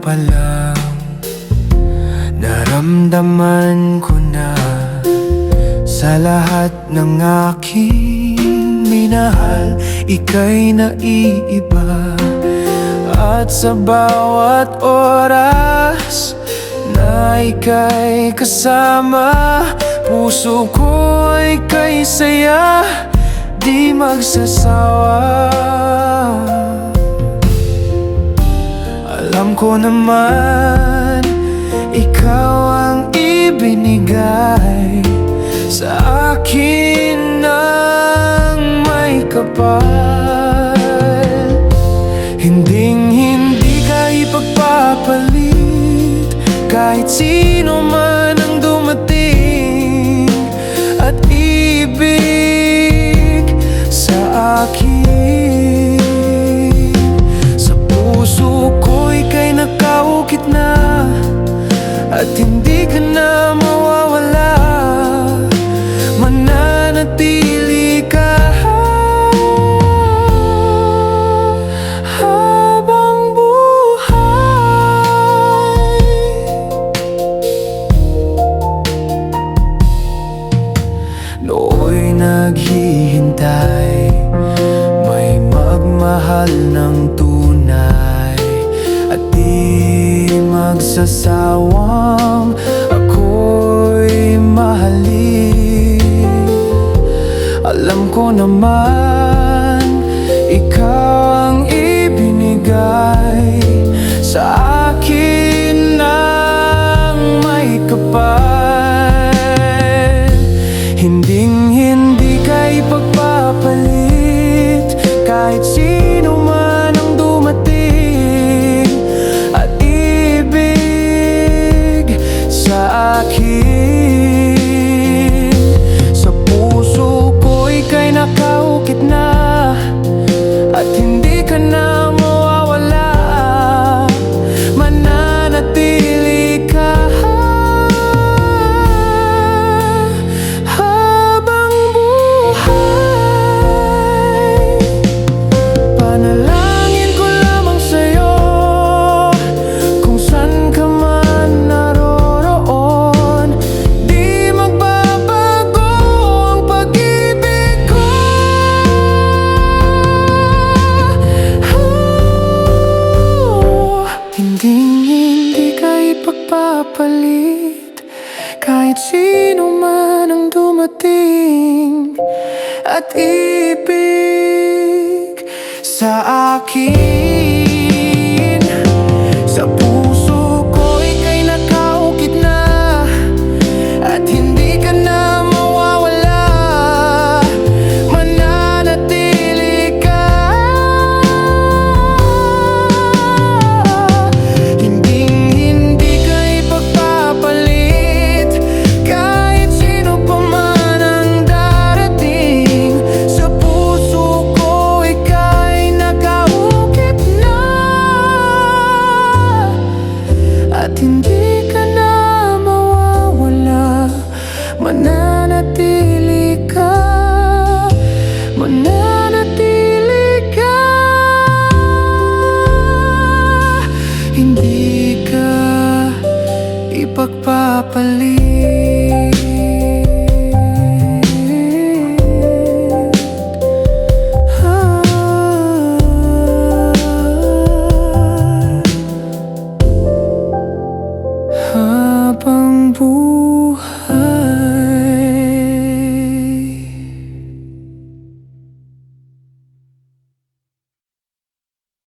pa lang, naramdaman ko na sa lahat ng aking minahal, ika'y naiiba. At sa bawat oras na ika'y kasama, puso ko'y kay saya, di magsasawa. Alam ko naman, ikaw ang ibinigay sa akin ng may kapal. Hinding-hindi ka ipagpapalit kahit sino man ang dumating, at ibig sa akin. Sa puso ko'y kay nakaukit na, at hindi ka na mawawala. Mananatili ka habang buhay. Nooy naghihintay, may magmahal ng tunay, at di magsasawang ako'y mahalin. Alam ko naman, ikaw ang ibinigay sa akin ng may kapal. Hinding-hindi ka ipagpapalit kahit sino man ang dumating, at ibig sa akin. Sa puso ko'y kay nakaukit na, at hindi ka na mawawala. Mananatili ka habang buhay. Panalangin ko lamang sa'yo, kung saan ka man naroroon, di magbabago ang pag-ibig ko. Hinding-hindi ka ipagpapalit kahit sino man ang dumating, at ibig sa akin. Sa puso ko'y kay nakaukit na, at hindi ka na mawawala. Mananatili ka. Hinding-hindi ka ipagpapalit kahit sino pa man ang darating. Sa puso ko ika'y nakaukit na, at hindi ka na mawawala. Mananatili ka, mananatili ka. Hindi ka ipagpapalit.